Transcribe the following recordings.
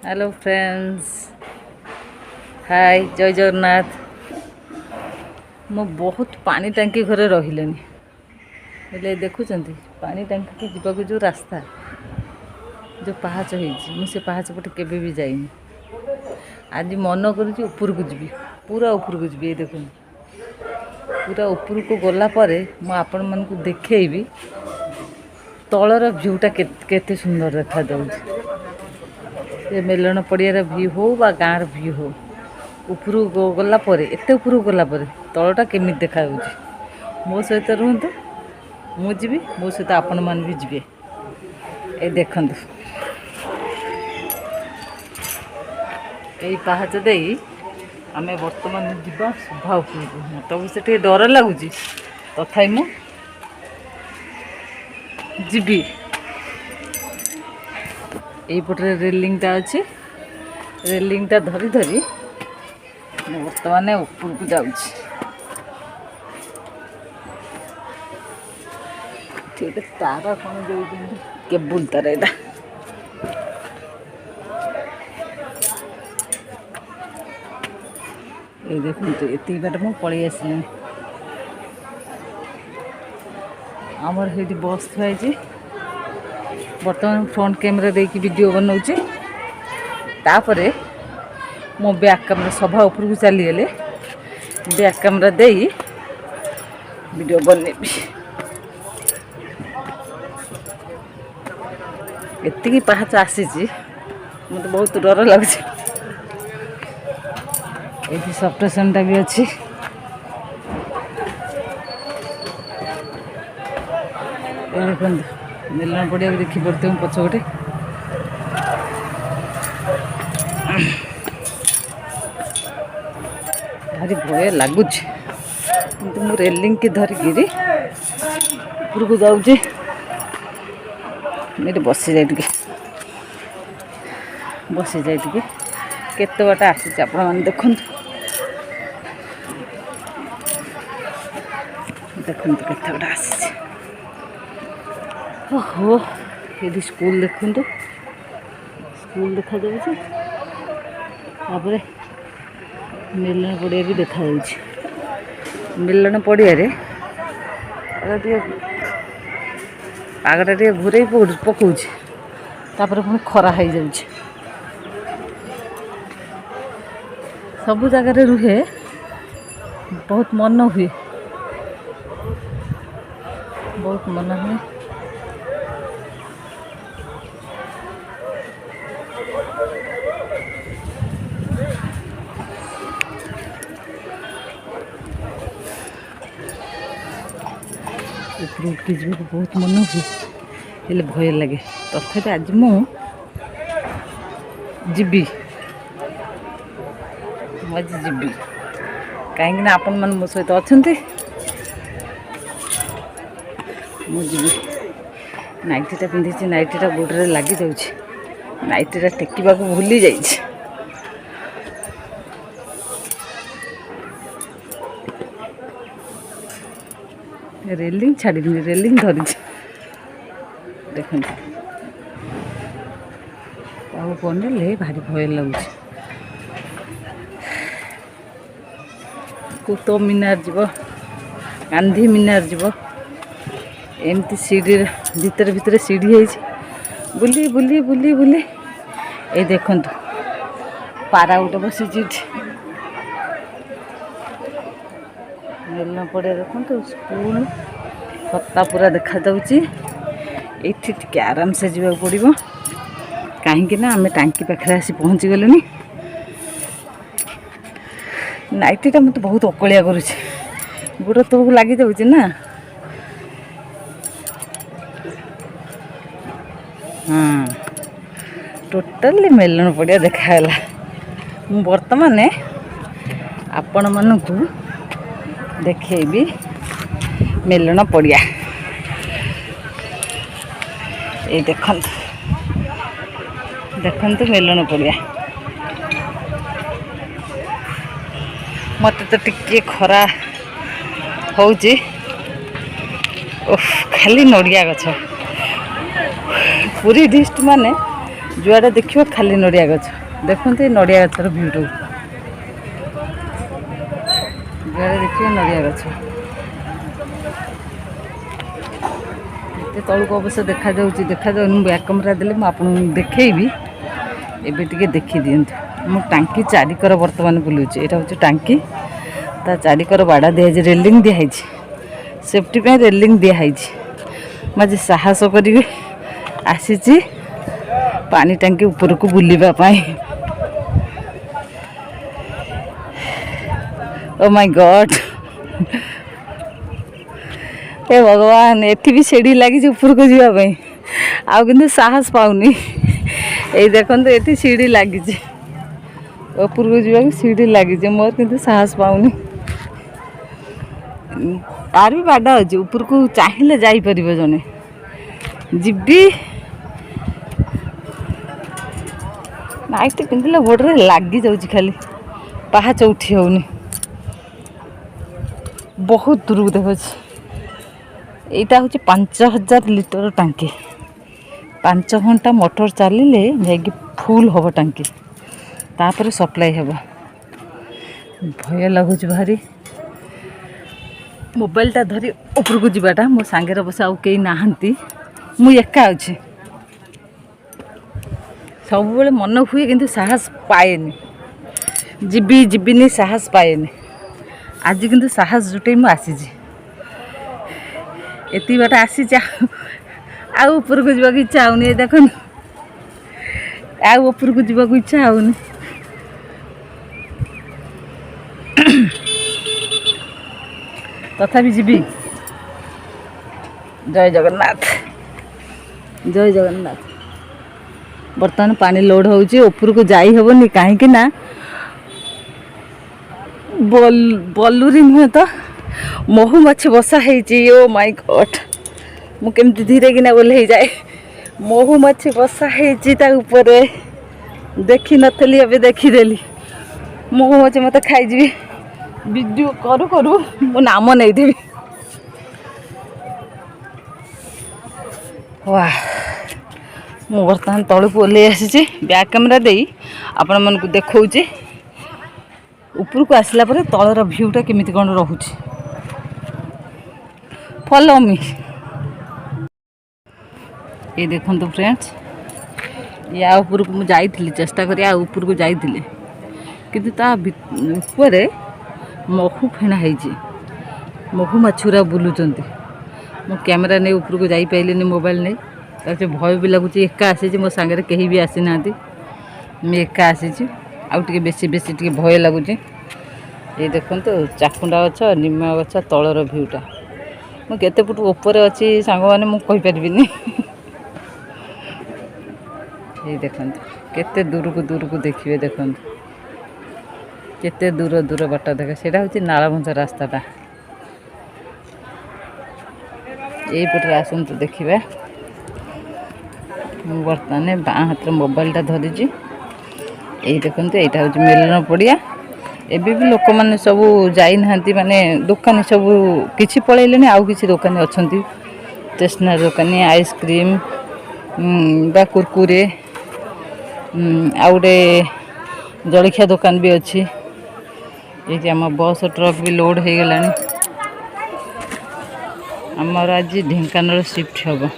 Hello friends, हाय जय जगन्नाथ। मो बहुत पानी टांकी घरे रहिले हेले देखुचंती पानी टांकी के जीवाक जो रास्ता जो पहाच हो से पहाच पटे केबे भी जाइनी। आज मन करुँच उपरको जीवी, पूरा उपरको जीवी। देखो पूरा उपरको गला परे मु आपण मानकु देखैबी तलर भ्यूटा केते सुंदर देखा जाउछ। ये मेलन पड़ियार व्यू हो बा गाँव व्यू हो, उपरको गला परे एते उपरको गला परे तलटा केमी देखा जाउछ। मो सहित रुहतु, मु जीवी, मो सहित आपण मान भी जीवे। ए देखंतु यही पाहाच दे आमे वर्तमान जीवा सभा उपरको। मत से डर लगुच तथापि मु जीवी। यहीपटे रेलिंगटा अच्छी, रेलिंगटा धरी धरी बर्तमान उपरको जाऊँच। गोटे तार कौन जो केबुल तार एटा ये देखो ये बाट मुझे पलि आसली। आमर ये बस थी बर्तमान फ्रंट कैमेरा देकी वीडियो बनाऊे। तापरे मो बैक कैमेरा सभा उपरको चली गले बैक कैमेरा दे वीडियो बनैबी। एतिकी पहाच आसी मत बहुत डर लगुच। ये सब स्टेशनटा भी अच्छी। देखो मेलन पड़िया देखी पड़ते पछपटे भारी भय लगुच। मु रेलिंग की धरिकी उपरको जाऊे। ये बसी जाए बसी जाए केते बाट आसी आपण मैंने देखु देखु केते बाट आसी। ओहो ये स्कूल देखु, स्कूल देखा जाऊँ। मेलन पड़िया भी देखा जाऊँ। मेलन पड़िया पागटा घूरे पकाउछ तापर पुणी खरा हो जाऊँ। सबु जगार रुहे बहुत मन हुए, बहुत मन हुए। उपरको जीवा बहुत मन हुए हेले भय लगे। तथापि आज मु जीवी, आज जीवी कहीं आपण मन मो सहित अच्छा मुझे। नाइटीटा पिंधि, नाइटीटा गोड़े लगी जाऊँच। नाइटीटा टेकिबा भूली जाइए। रेलिंग छाड़ी रेलिंग धरी देखो पड़े भारी भय लगुच। कुतुब मीनार जीव, गांधी मीनार जीव, एमती सीढ़ी भितर भितर सीढ़ी है बुली बुली बुली बुली। ये देखु पारा गोटे बसी मेलन पड़िया देखो स्कूल छत्ता पूरा देखा जाऊँगी। ये आराम से जीवा पड़ो कहीं आम टांकी पाखे आसी पहुँची गलुनी। नाइटीटा मत बहुत अकलिया करुँच, गोड़ तो लगी जाऊँच ना। हाँ टोटाली मेलन पड़िया देखाला। मु बर्तमान आपण मानकु देखेबी मेलन पड़िया। ये देखंतु देखंतु मेलन पड़िया। मत तो टिके खरा होउची। खाली नड़िया गछ पुरी डिस्ट माने जुआड़े देखिए खाली नड़िया गछ देखते नड़िया गचर भ्यूटा जुआड़े देखिए नड़िया गछ तौक अवश्य देखा जाऊँ बैक कैमेरा देले मुझे देखी एबे टिके देखी दिंतु मु टांकी चारिकर बर्तमान बुलूची यहाँ हूँ टांकी ता चारिकर बाड़ा दिखाई रेलिंग दिखाई सेफ्टी पे रेलिंग दिखाई मुझे साहस करी आसी पानी टांकी ऊपर को बुलवाई ओ माय गॉड ए भगवान एठी भी सीढ़ी लगी ऊपर को जावाई आउ कि साहस पाऊनी ये देखो ये सीढ़ी लगी ऊपर को जावाक सीढ़ी लगी मोर कि साहस पाऊनी तार भी बाड़ा अच्छे ऊपर को चाहिए जापर जड़े जीवी नाइट पिंधले गोड़े लगी जाऊँ खाली पाहाच उठी होनी बहुत दूर को देखो यहाँ हूँ 5000 लिटर टांकी 5 घंटा मोटर चलिले जाकि फुल हम टांकी तापर सप्लाई हम भय लगुच भारी मोबाइलटा धरी ऊपर को जाटा मो सांगे बस आउ कई नहांती मु एका अच्छे सब मन हुए किंतु साहस पाएनि जीवी जीविनी साहस पाएनि आज किंतु साहस जुटे मु आसी एति बाट आसी आउ ऊपर को जावाक इच्छा होनी देख आउ ऊपर को जावाक इच्छा होनी तथापि जीवी जय जगन्नाथ जय जगन्नाथ बर्तमान पानी लोड होउची ऊपर को जाई हेबनी कहीं ना बलूरी नुहे तो महू माछी बसा है ओ माय गॉड मु केमती धीरे किना ओल्हे जाए महू माछी बसा है देखी नथली अबे देखीदेली महू माछी मत खाईजी वीडियो करू करू मो नाम नहीं देवी वाह मु बर्तमान तौक ओल्हे आसी बैक कैमेरा दे आपण मन को देखौचे ऊपर को आसला पर तलर भ्यूटा केमिति कौन रोचे फॉलो मी ये देखो फ्रेंड्स या ऊपर को मुझे चेष्टा कर ऊपर को जाइए किंतु ता ऊपर महू फेणा है महू माछुरा बुलूंट मो कैमेरा नहीं ऊपर को जापारे मोबाइल नहीं तार भय भी लगुच एका आसी मो सांगे कहीं भी आसी ना मुझे एका आसी आउ बेसी बेसी भय लगुच ये देखो चाकुंडा गछ निम गछ तलर भ्यूटा मुझे फुट ऊपर अच्छी सांग मैंने मुझे ये देखो केते दूर को देखिए देखो केते दूर दूर बाट देख से हूँ नालभंज रास्ताटा यहीपटे आसतु देखिए बर्तमान बाँ हाथ मोबाइलटा धरीची यही देखते यहाँ हूँ मेलन पड़िया एबी भी लोक मैंने सब जाना माने दुकानी सब किसी पलैले आउ किसी दुकानी अच्छा स्टेशनरी दुकानी आइसक्रीम बा कुरकुरे आउे जलखिया दुकान भी अच्छी ये आम बस ट्रक भी लोड हो गला आमर आज ढेंकानाल शिफ्ट हम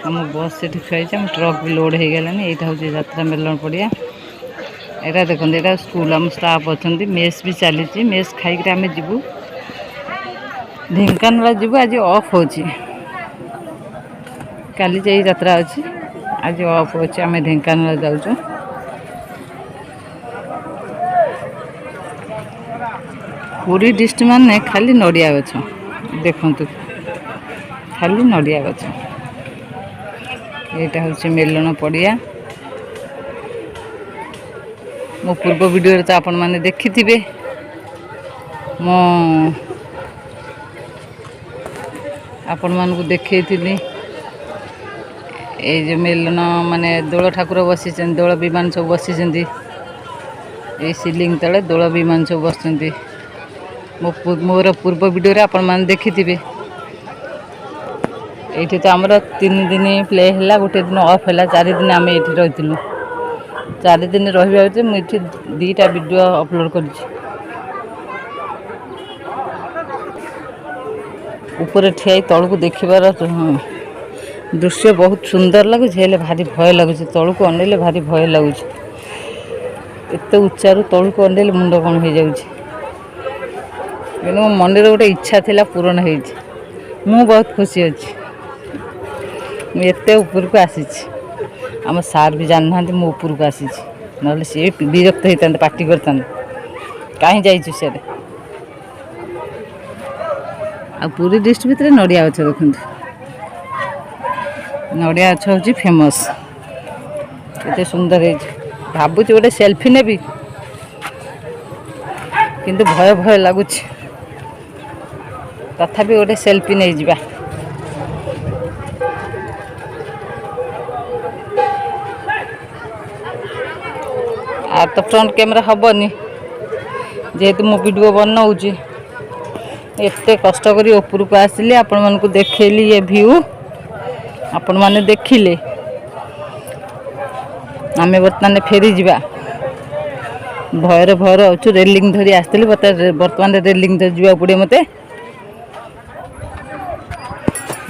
आम बस से थुआई ट्रक भी लोड हो गला यहाँ हूँ यात्रा मेलन पड़िया यहाँ देखते यहाँ स्कूल आम स्टाफ अच्छा मेस भी चली मेस खाई आम जीवु ढेंकानाल जीवु आज ऑफ हो काली जाई यात्रा अच्छी आज ऑफ अच्छे आम ढेंकानाल जाऊँ पूरी डिस्ट्रिक्ट माने खाली नड़िया गछ देखु खाली नड़िया गछ यहाँ हूँ मेलन पड़िया मो पूर्व वीडियो तो आपण मैंने देखी मो आपण मान को देखी ये जो मेलन माने दोल ठाकुर बसी दोल विमान सब बसी ये सिलिंग तले दोल विमान सब बस मोर पूर्व वीडियो आपण मैंने देखी ये तो आमर 3 दिन प्ले है गोटे दिन अफ है 4 दिन आम ये रही 4 दिन रही मुझे 2टा वीडियो अपलोड कर ऊपर ठिया तलू देखिबार दृश्य बहुत सुंदर लगुच भारी भय लगुच तलू को अनेले भारी भय लगुच एत उच्चारू तलू को अनेले मुंड कौन हो जाऊँ मो मन गोटे इच्छा थिला पूरण हो बहुत खुशी अच्छी मुझे ऊपर को आसी आम सार भी जाना मु ऊपर को आसी ना सी विरक्त होता पार्टी करता कहीं जाइए सियाड़े आ पुरी डिस्ट्रिक्ट भितर नड़िया गछ देखु नड़िया गछ हूँ फेमस केते सुंदर है भावुँ गोटे सेल्फी नेबी किंतु भय भय लगुच तथापि गोटे सेल्फी नहीं जिबा आ तो फ्रंट कैमरा हबनी जेहेतु मो वीडियो बनाऊँगी एते कष्ट करी ऊपर को आसिले आपण मानकु देखैली ये व्यू आपण माने देखिले आमे वर्तमान फेरी जिबा भयर भयर अच्छु रेलिंग धरी आसली बर्तमान रेलिंग धरी जिबा पड़े मते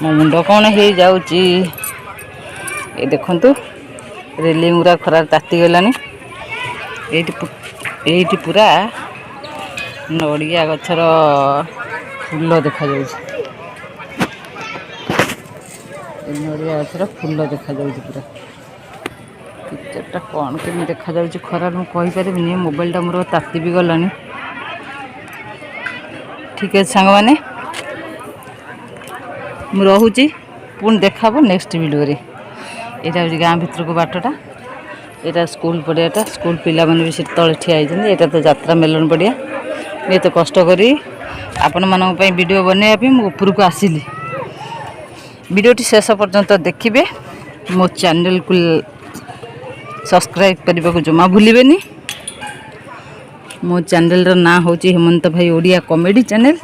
मो मुंड कौन हो जाऊँगी ये देखंतु रेलिंग गुरा खरार ताती गलानी एठी पूरा नड़िया गछर फूल देखा नड़िया गछर फूल देखा पूरा पिक्चरटा कौन केमी देखा खरार मुझे मोबाइलटा मोर ताती भी गलानी ठीक है सांग मैंने मुझे पुणी देखा नेक्स्ट वीडियो रे यहाँ हूँ गाँ भीतर को बाटटा यहाँ स्कूल पड़ियाटा स्कूल पिला माने भी तले ठिया यहाँ तो यात्रा मेलन पड़िया ये तो कष्ट करी आपण मानक पई वीडियो बनैया मु ऊपर को आसिली वीडियोटी शेष पर्यंत देखिए मो चैनल को सब्सक्राइब करने को जमा भूलिबेनी मो चैनल रो ना होची हेमंत भाई ओडिया कॉमेडी चैनल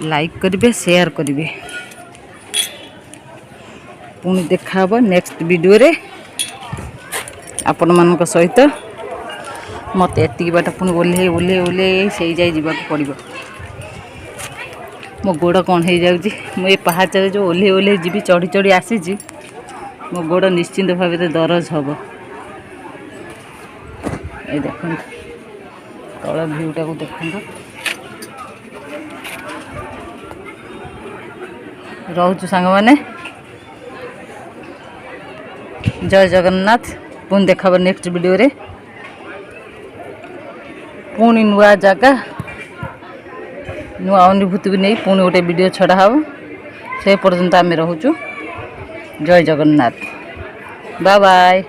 लाइक करिवे शेयर करिवे पुणी देखा हबो नेक्स्ट वीडियो रे आपण मानक सहित मत एति बाट पुणी ओल्हे ओल्हे ओल्हे से जाए जावाक पड़ो मो गोड़ कौन हो जाऊँगी मुझे पहाच जो ओल्हे ओल्हे जी चढ़ी चढ़ी आसी मो गोड़ निश्चिंत भाव दरज हम ये देख तल भ्यूटा को देखो रोचु सांग मैंने जय जगन्नाथ पुणी देखा नेक्स्ट वीडियो रे पुणी नुआ जगह नुआ अनुभूति भी नहीं पुणी गोटे वीडियो छड़ा हम से पर्यंत आम रोचु जय जगन्नाथ बाय बाय।